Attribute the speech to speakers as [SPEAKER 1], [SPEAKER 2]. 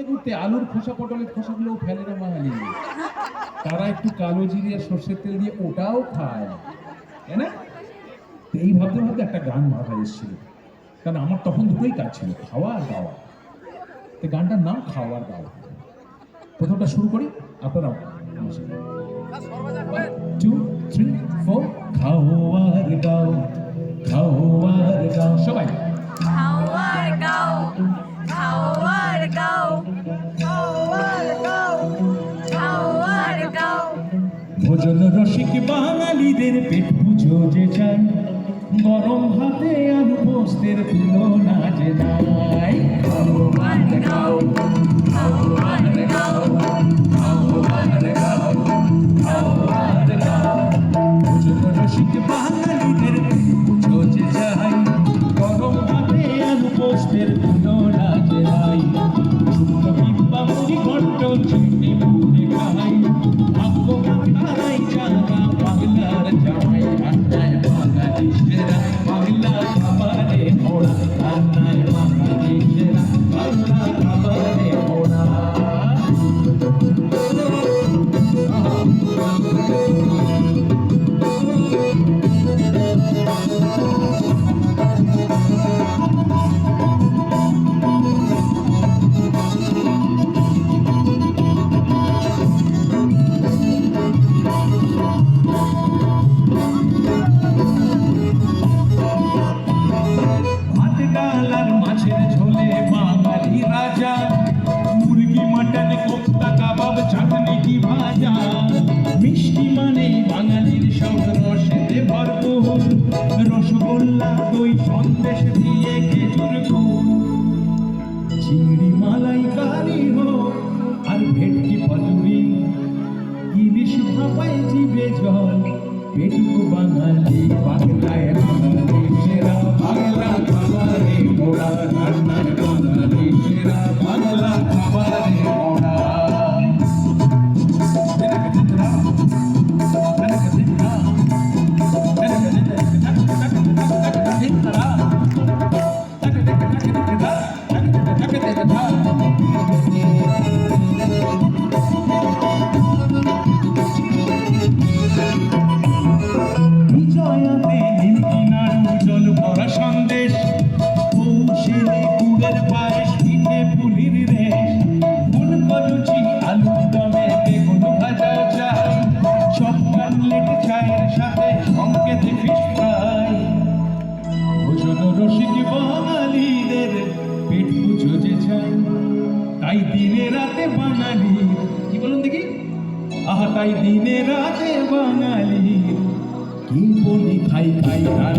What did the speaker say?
[SPEAKER 1] ঘুরতে ঘুরতে আলুর খোসা পটলের খোসাগুলোও ফেলে না বাঙালি, তারা একটু কালো জিরে আর সর্ষের তেল দিয়ে ওটাও খায়, তাই না? এই ভাবতে ভাবতে একটা গান মাথায় এসেছিল, কারণ আমার তখন দুটোই কাজ ছিল, খাওয়া আর গাওয়া। তো গানটার নাম খাওয়া আর গাওয়া। প্রথমটা শুরু করি, আপনারাও 1 2 3 4 খাওয়ার গাও, খাওয়ার গাও, সবাই
[SPEAKER 2] খাওয়ার গাও, খাওয়ার গাও, খাওয়ার গাও, খাওয়ার গাও।
[SPEAKER 1] ভোজন রসিক বাঙালিদের পেট পুজো যে চাই, গরম ভাতে আলু পোস্তের তুলনা যে নাই।
[SPEAKER 2] খাওয়ার গাও, খাওয়ার গাও, খাওয়ার গাও, খাওয়ার গাও।
[SPEAKER 1] ভোজন রসিক বাঙালিদের পেট পুজো যে চাই, গরম ভাতে আলু পোস্তের তুলনা যে নাই। শুকনো কিংবা মুড়ি ঘন্ট চিনি মুড়ে খাই, ভাগ্যবান তারাই জানা বাংলার জামাই। রান্নায় বাঙালি সেরা, বাংলার খাবারে মোড়া, রান্নায় বাঙালি সেরা, বাংলার খাবারে মোড়া। ভাত ডাল আর মাছের ঝোলে বাঙালি রাজা, মুরগি মাটন কোপ্তা কাবাব চাটনি কি ভাজা। মিষ্টি মানে বাঙালির সব রসেতে ভরপুর, রসগোল্লা দই সন্দেশ দিয়ে খেজুর গুড়। চিংড়ি মালাই কারি হোক আর ভেটকি পাতুরি, ইলিশ ভাপায় জিভে জল, পেটুক বাঙালি বাংলায় বাঙালি সেরা, বাংলা খাবারে মোড়া, রান্নায় বাঙালি সেরা, বাংলা খাবারে মোড়া। বিজয়াতে নিমকি নাড়ু জল ভরা সন্দেশ, পৌষেলে গুড়ের পায়েস পিঠে পুলির রেশ। ফুলকো লুচি আলুর দমে বেগুন ভাজা চাই, সব কাটলেট চায়ের সাথে সংকেতে ফিশ ফ্রাই। ভোজন রসিক বাঙালিদের পেট পুজো যে চাই, তাই দিনে রাতে বাঙালি, কি বলুন দেখি, আহা তাই দিনে রাতে বাঙালি কি বলি খাই খাই আর